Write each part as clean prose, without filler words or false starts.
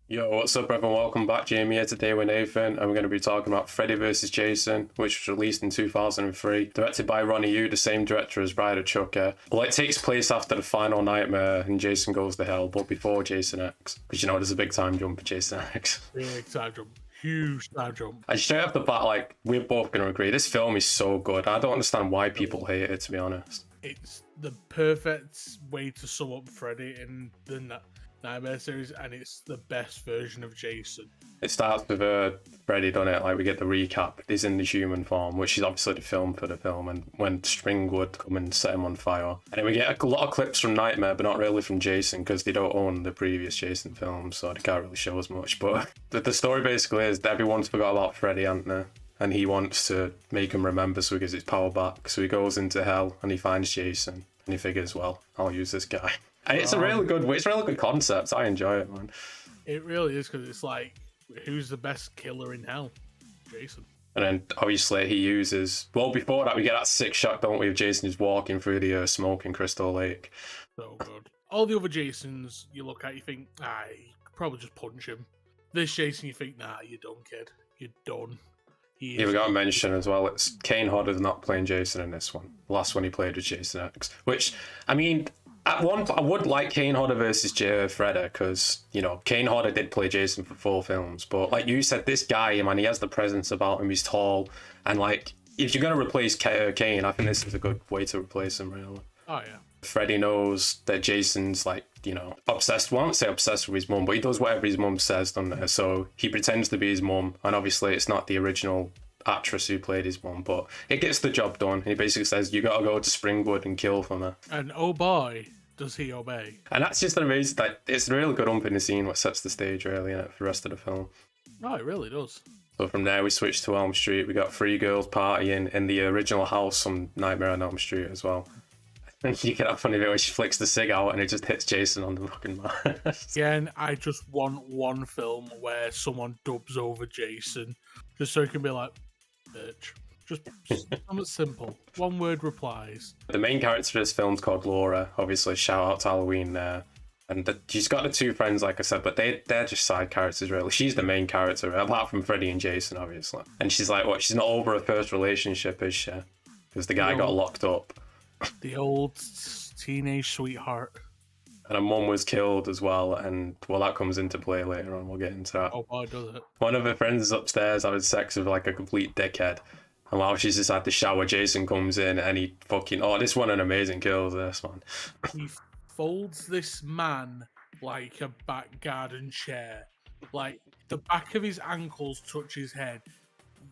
Yo, what's up, everyone? Welcome back. Jamie here today with Nathan, and we're going to be talking about Freddy vs. Jason, which was released in 2003, directed by Ronnie Yu, the same director as Bride of Chucky. Well, it takes place after the final nightmare, and Jason goes to hell, but before Jason X, because you know there's a big time jump for Jason X. Big time jump. Huge time jump. And straight off the bat, like, we're both going to agree, this film is so good. I don't understand why people hate it, to be honest. It's the perfect way to sum up Freddy in the Nightmare series, and it's the best version of Jason. It starts with Freddy, doesn't it? Like, we get the recap. He's in the human form, which is obviously the film for the film, and when Stringwood come and set him on fire. And then we get a lot of clips from Nightmare, but not really from Jason, because they don't own the previous Jason films, so they can't really show as much. But the story basically is that everyone's forgot about Freddy, hasn't they? And he wants to make him remember so he gets his power back. So he goes into hell, and he finds Jason, and he figures, well, I'll use this guy. And it's a really good concept. I enjoy it, man. It really is, because it's like, who's the best killer in hell? Jason. And then obviously he uses, well, before that we get that sick shot, don't we, of Jason just walking through the smoke in Crystal Lake. So good. All the other Jasons you look at, you think, you could probably just punch him. This Jason, you think, nah, you're done, kid. You're done. Yeah, we got to mention as well, it's Kane Hodder's not playing Jason in this one. The last one he played was Jason X, which, I mean, at one, I would like Kane Hodder versus Freddy, because, you know, Kane Hodder did play Jason for 4 films, but like you said, this guy, man, he has the presence about him, he's tall, and like, if you're going to replace Kane, I think this is a good way to replace him, really. Oh, yeah. Freddy knows that Jason's, like, you know, obsessed, well, I won't say obsessed with his mum, but he does whatever his mum says, doesn't he? So he pretends to be his mum, and obviously it's not the original actress who played his mum, but it gets the job done. He basically says, you gotta go to Springwood and kill for me. And oh boy, does he obey. And that's just an amazing, like, it's a really good opening scene, what sets the stage, really, for the rest of the film. Oh, it really does. So from there, we switch to Elm Street. We got 3 girls partying in the original house on Nightmare on Elm Street as well. And you get that funny bit where she flicks the cig out and it just hits Jason on the fucking mask. Again, I just want one film where someone dubs over Jason, just so it can be like, bitch. Just something simple. 1 word replies. The main character of this film's called Laura. Obviously, shout out to Halloween there. And she's got the 2 friends, like I said, but they're just side characters, really. She's the main character, apart from Freddy and Jason, obviously. And she's like, what? She's not over her first relationship, is she? Because the guy got locked up. The old teenage sweetheart. And her mum was killed as well, and well, that comes into play later on. We'll get into that. Oh boy, does it. One of her friends is upstairs having sex with like a complete dickhead. And while she's just had the shower, Jason comes in and he fucking, oh, this one an amazing kill, this one. He folds this man like a back garden chair. Like, the back of his ankles touch his head.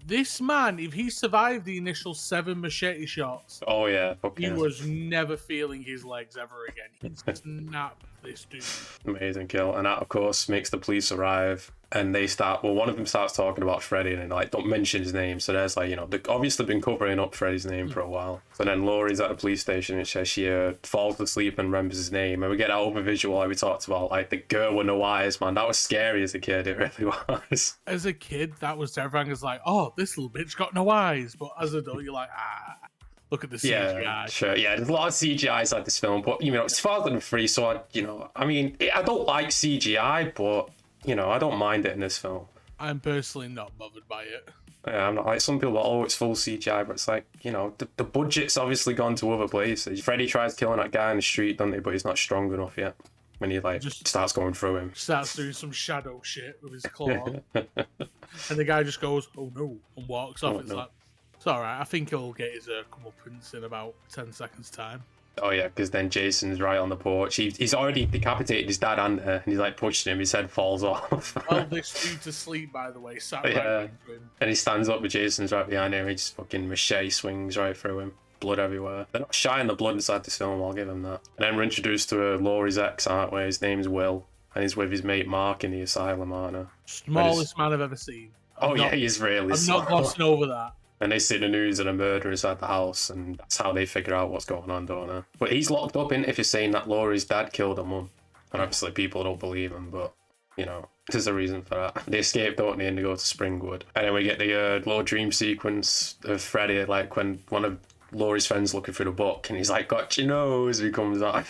This man, if he survived the initial 7 machete shots, Oh yeah, he was never feeling his legs ever again. He snapped this dude. Amazing kill. And that, of course, makes the police arrive. And they start, well, one of them starts talking about Freddy and like, don't mention his name. So there's like, you know, they've obviously been covering up Freddy's name for a while. So then Laurie's at the police station and she falls asleep and remembers his name. And we get that over visual like we talked about, like the girl with no eyes, man. That was scary as a kid, it really was. As a kid, that was terrifying. It's like, oh, this little bitch got no eyes. But as an adult, you're like, look at the CGI. Yeah, sure. Yeah, there's a lot of CGI inside this film, but, you know, it's 2003, so I don't like CGI, but, you know, I don't mind it in this film. I'm personally not bothered by it. Yeah, I'm not like some people are, oh, it's full CGI, but it's like, you know, the budget's obviously gone to other places. Freddy tries killing that guy in the street, doesn't he? But he's not strong enough yet when he, like, just starts going through him. Starts doing some shadow shit with his claw. And the guy just goes, oh no, and walks off. It's like, it's alright, I think he'll get his comeuppance in about 10 seconds' time. Oh yeah, because then Jason's right on the porch. He's already decapitated his dad, and he's like pushing him. His head falls off. Well, this dude's asleep, by the way. Sat right next to him. And he stands up with Jason's right behind him. He just fucking machete swings right through him. Blood everywhere. They're not shy in the blood inside this film. I'll give him that. And then we're introduced to Laurie's ex, aren't we? His name's Will, and he's with his mate Mark in the asylum, aren't he? Smallest man I've ever seen. He's really. I'm not glossing over that. And they see the news of a murder inside the house, and that's how they figure out what's going on, don't they? But he's locked up in if you're saying that Laurie's dad killed her mum. And obviously people don't believe him, but, you know, there's a reason for that. They escape, don't they, and they go to Springwood. And then we get the little dream sequence of Freddy, like when one of Laurie's friend's looking through the book, and he's like, got your nose, he comes out.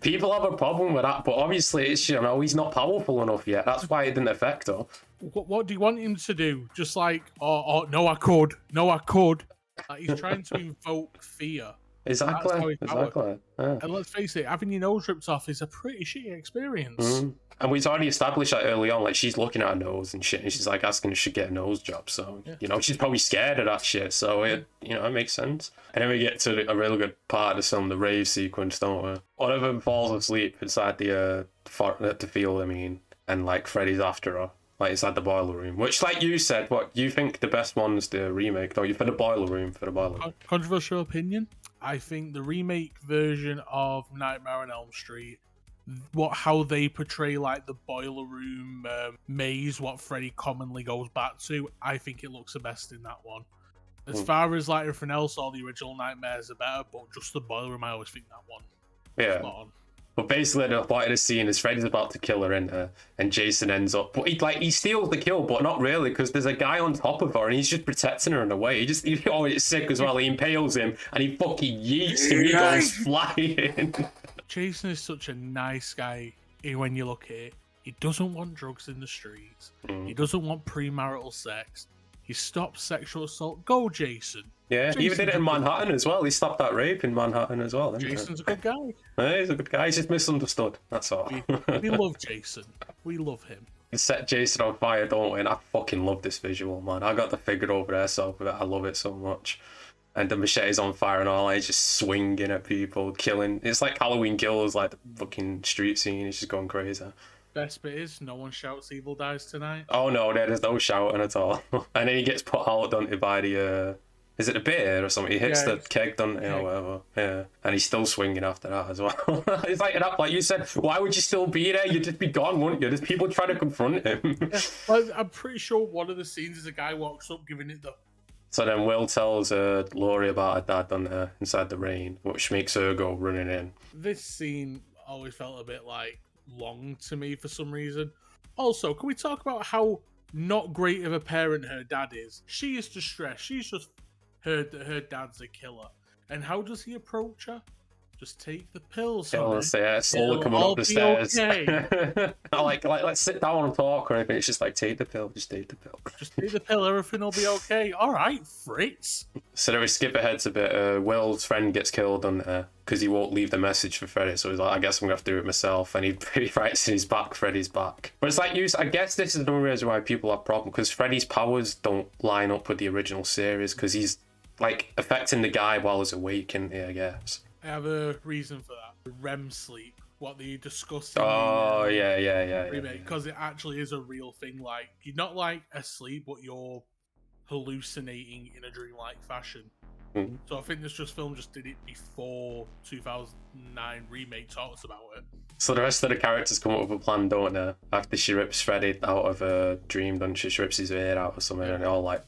People have a problem with that, but obviously it's, you know, he's not powerful enough yet. That's why it didn't affect her. What do you want him to do? Just like, oh no, I could. Like, he's trying to invoke fear. Exactly. Yeah. And let's face it, having your nose ripped off is a pretty shitty experience. And we've already established that early on. Like, she's looking at her nose and shit, and she's like asking if she should get a nose job. So, you know, she's probably scared of that shit. So, it makes sense. And then we get to a really good part of the film, the rave sequence, don't we? One of them falls asleep inside the field, and like Freddy's after her. Like, inside the boiler room, which, like you said, what you think the best one's the remake, don't you? For the boiler room. Controversial opinion. I think the remake version of Nightmare on Elm Street, how they portray like the boiler room maze, what Freddy commonly goes back to, I think it looks the best in that one. As far as like everything else, all the original Nightmares are better, but just the boiler room, I always think that one. Yeah. Spot on. But basically, the point of the scene is Freddy's about to kill her, and Jason ends up. But he steals the kill, but not really, because there's a guy on top of her, and he's just protecting her in a way. It's sick as well. He impales him, and he fucking yeets him. He goes flying. Jason is such a nice guy when you look at it. He doesn't want drugs in the streets. He doesn't want premarital sex. He stopped sexual assault. Go, Jason. Yeah, he even did it in Manhattan as well. He stopped that rape in Manhattan as well. Jason's a good guy. Yeah, he's a good guy. He's just misunderstood. That's all. We love Jason. We love him. We set Jason on fire, don't we? And I fucking love this visual, man. I got the figure over there, so I love it so much. And the machete's on fire and all. He's just swinging at people, killing. It's like Halloween Kills, like the fucking street scene. He's just going crazy. Best bit is no one shouts "Evil dies tonight." Oh no, there's no shouting at all. And then he gets put out, don't he, by the is it a beer or something? He hits the keg, doesn't he, or whatever. Yeah, and he's still swinging after that as well. It's like you said, why would you still be there? You'd just be gone, wouldn't you? There's people trying to confront him. Well, I'm pretty sure one of the scenes is a guy walks up giving it the. So then Will tells Laurie about her dad, doesn't he, inside the rain, which makes her go running in. This scene always felt a bit like long to me for some reason. Also, can we talk about how not great of a parent her dad is? She is distressed. She's just heard that her dad's a killer. And how does he approach her? Just take the pills. Slowly coming up the stairs. Okay. like, let's sit down and talk or anything. It's just like, take the pill. Just take the pill. Just take the pill. Everything will be okay. All right, Fritz. So then we skip ahead a bit. Will's friend gets killed because he won't leave the message for Freddy. So he's like, I guess I'm going to have to do it myself. And he writes in his back, Freddy's back. But it's like, I guess this is another reason why people have problems, because Freddy's powers don't line up with the original series, because he's like affecting the guy while he's awake, I guess. I have a reason for that. REM sleep, what they discussed. Yeah. Because it actually is a real thing. Like, you're not like asleep, but you're hallucinating in a dreamlike fashion. Mm-hmm. So I think this film just did it before 2009 remake talks about it. So the rest of the characters come up with a plan, don't they? After she rips Freddy out of a dream, doesn't she? She rips his ear out or something, and it all like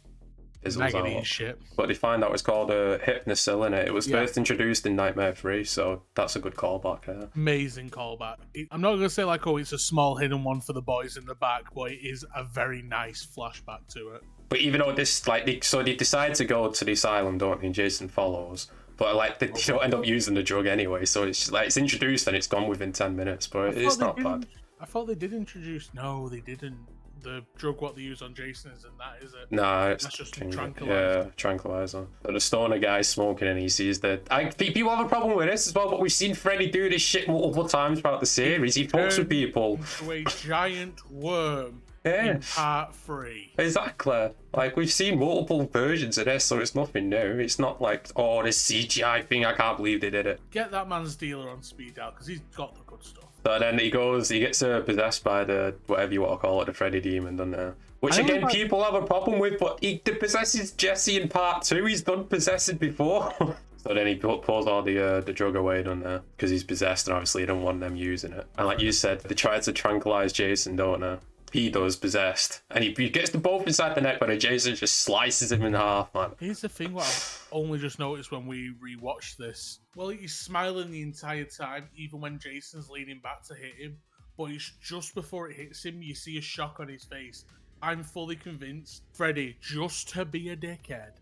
fizzles out. Shit. But they find out it's called a hypnosil in it. It was first introduced in Nightmare 3, so that's a good callback there. Amazing callback. I'm not going to say like, oh, it's a small hidden one for the boys in the back, but it is a very nice flashback to it. But even though this, like, they decide to go to the asylum, don't they? And Jason follows. But like, they don't end up using the drug anyway, so it's just, like, it's introduced and it's gone within 10 minutes, but it's not bad. I thought they did introduce... No, they didn't. The drug what they use on Jason isn't that, is it? No, that's just tranquilizer. Yeah, tranquilizer. But the stoner guy's smoking and he sees that. I think people have a problem with this as well, but we've seen Freddy do this shit multiple times throughout the series. He fucks with people. Into a giant worm. In part 3. Exactly. Like, we've seen multiple versions of this, so it's nothing new. It's not like, oh, this CGI thing, I can't believe they did it. Get that man's dealer on speed dial, because he's got the good stuff. So then he gets possessed by the, whatever you want to call it, the Freddy demon, doesn't he? Which, again, people have a problem with, but he possesses Jesse in part 2. He's done possessing before. So then he pulls all the drug away, doesn't he? Because he's possessed, and obviously he don't want them using it. And like you said, they try to tranquilize Jason, don't they? He does, possessed, and he gets them both inside the neck, but Jason just slices him in half, man. Here's the thing, what I've only just noticed when we rewatched this. Well, he's smiling the entire time, even when Jason's leaning back to hit him, but it's just before it hits him, you see a shock on his face. I'm fully convinced Freddy, just to be a dickhead,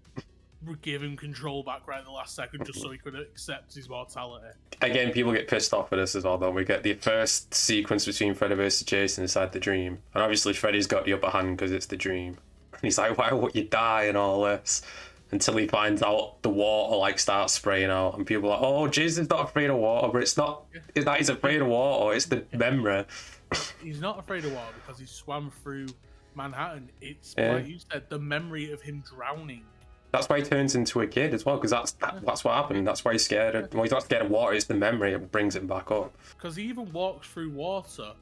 give him control back right at the last second just so he could accept his mortality. Again, people get pissed off with this as well, though. We get the first sequence between Freddy versus Jason inside the dream. And obviously Freddy's got the upper hand because it's the dream. And he's like, why would you die and all this? Until he finds out the water like starts spraying out, and people are like, oh, Jason's not afraid of water, but it's not that he's afraid of water, it's the memory. He's not afraid of water because he swam through Manhattan. It's like you said, the memory of him drowning. That's why he turns into a kid as well, because that's what happened. That's why he's scared. Well, he's not scared of water, it's the memory that brings him back up. Because he even walks through water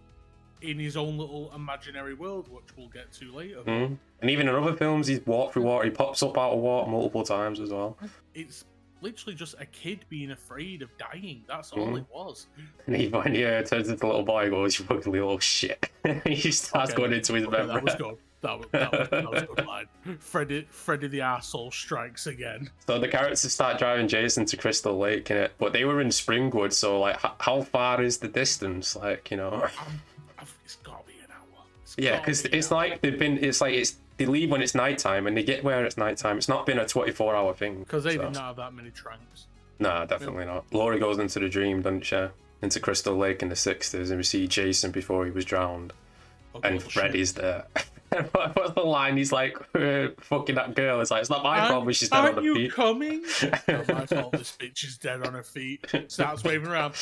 in his own little imaginary world, which we'll get to later. And even in other films, he's walked through water. He pops up out of water multiple times as well. It's literally just a kid being afraid of dying. That's all it was. And he finally turns into a little boy and goes, you ugly little shit. He starts going into his memory. That was good. That was a good line. Freddy the arsehole strikes again. So the characters start driving Jason to Crystal Lake, innit? But they were in Springwood, so like, how far is the distance? Like, you know... It's gotta be an hour. Yeah, because it's like they leave when it's nighttime and they get where it's nighttime. It's not been a 24-hour thing. Because they did not have that many tranks. Nah, definitely not. Laurie goes into the dream, doesn't she? Into Crystal Lake in the 60s, and we see Jason before he was drowned. And Freddy's there. What's the line? He's like, fucking that girl. It's like, it's not my problem, she's dead on her feet. Aren't you coming? Not my fault, this bitch is dead on her feet. Starts waving around.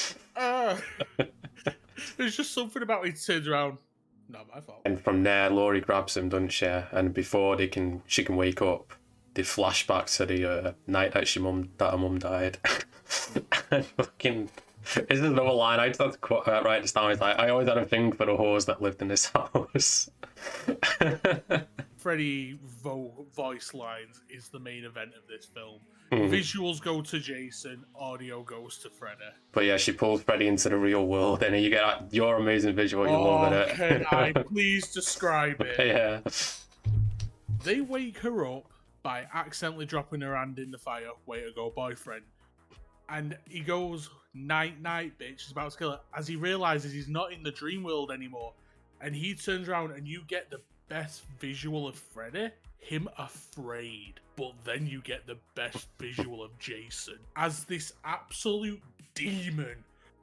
There's just something about it turns around. Not my fault. And from there, Laurie grabs him, doesn't she? And before she can wake up, they flash back to the night that her mum died. And fucking, this is another line. I just had to write this down. It's like, I always had a thing for the whores that lived in this house. Freddy voice lines is the main event of this film. Visuals go to Jason, audio goes to Freddy. But yeah, she pulls Freddy into the real world, and you get your amazing visual. You love it. Can I please describe it? Yeah. They wake her up by accidentally dropping her hand in the fire. Way to go, boyfriend. And he goes, night, night, bitch. He's about to kill her. As he realizes he's not in the dream world anymore. And he turns around and you get the best visual of Freddy. Him afraid. But then you get the best visual of Jason. As this absolute demon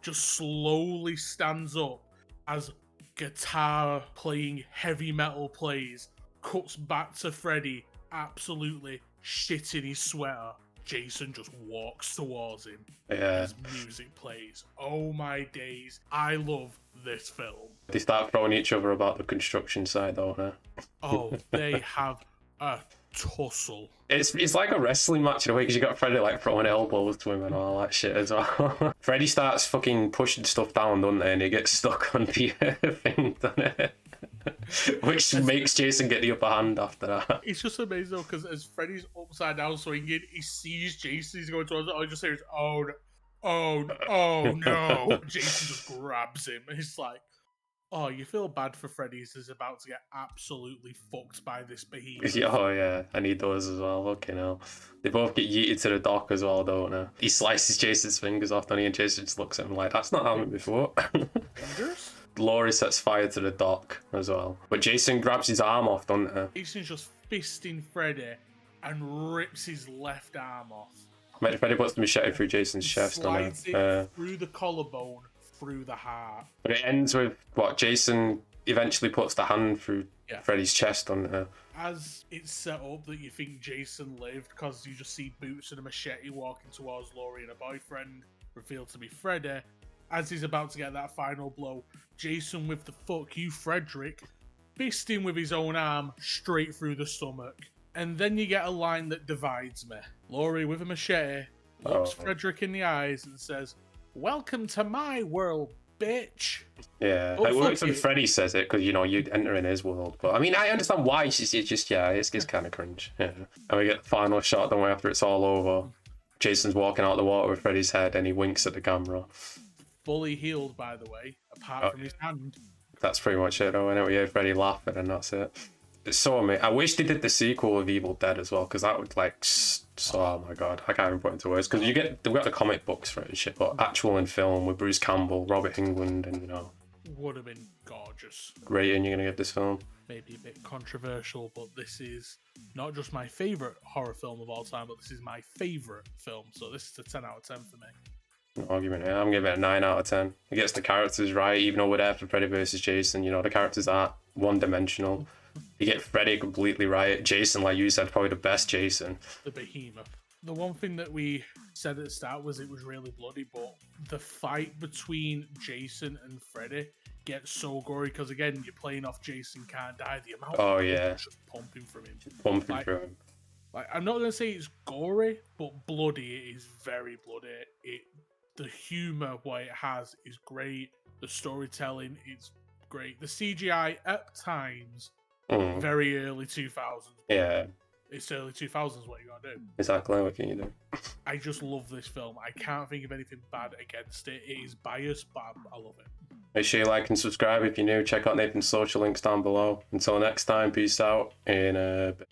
just slowly stands up. As guitar playing heavy metal plays. Cuts back to Freddy. Absolutely shitting his sweater. Jason just walks towards him. Yeah. As music plays. Oh my days. I love this film. They start throwing each other about the construction site, don't they? Oh, they have a tussle. It's like a wrestling match in a way, because you got Freddy like throwing elbows to him and all that shit as well. Freddy starts fucking pushing stuff down, doesn't he? And he gets stuck on the thing, doesn't it? Which makes Jason get the upper hand after that. It's just amazing though, because as Freddy's upside down swinging, he sees Jason, he's going towards it. All he just hears, oh no. Jason just grabs him. He's like, oh, you feel bad for Freddy. He's about to get absolutely fucked by this behemoth. Oh yeah, and he does as well. Fucking hell. They both get yeeted to the dock as well, don't they? He slices Jason's fingers off, and Jason just looks at him like, that's not happened before. Fingers? Laurie sets fire to the dock as well. But Jason grabs his arm off, doesn't he? Jason's just fisting Freddy and rips his left arm off. Mate, Freddy puts the machete through Jason's chest, slides doesn't it through the collarbone, through the heart. But it ends with what Jason eventually puts the hand through Freddy's chest, doesn't it? As it's set up that you think Jason lived, because you just see Boots and a machete walking towards Laurie and her boyfriend, revealed to be Freddy. As he's about to get that final blow, Jason with the fuck you, Frederick, fisting with his own arm straight through the stomach. And then you get a line that divides me. Laurie with a machete looks Frederick in the eyes and says, "Welcome to my world, bitch." Yeah, it works when Freddy says it, because, you know, you enter in his world. But, I mean, I understand why. It's just it's kind of cringe. Yeah. And we get the final shot, then after it's all over. Jason's walking out the water with Freddy's head, and he winks at the camera. Fully healed, by the way, apart from his hand. That's pretty much it, though. We heard Freddy laughing, and that's it. It's so amazing. I wish they did the sequel of Evil Dead as well, because that would, like, oh my god, I can't even put it into words. Because we've got the comic books for it and shit, but actual in film with Bruce Campbell, Robert Englund, and, you know. would have been gorgeous. Rating you're gonna give this film? Maybe a bit controversial, but this is not just my favorite horror film of all time, but this is my favorite film. So this is a 10 out of 10 for me. Argument here. I'm giving it a 9 out of 10. It gets the characters right, even though we're there for Freddy versus Jason. You know, the characters are one-dimensional. You get Freddy completely right. Jason, like you said, probably the best Jason. The behemoth. The one thing that we said at the start was it was really bloody, but the fight between Jason and Freddy gets so gory because, again, you're playing off Jason can't die. The amount of blood just pumping from him. Pumping through him. Like, I'm not going to say it's gory, but bloody. It is very bloody. The humour what it has is great. The storytelling is great. The CGI at times, very early 2000s. Yeah. It's early 2000s, what you gotta do. Exactly, what can you do? I just love this film. I can't think of anything bad against it. It is biased, but I love it. Make sure you like and subscribe if you're new. Check out Nathan's social links down below. Until next time, peace out in a bit.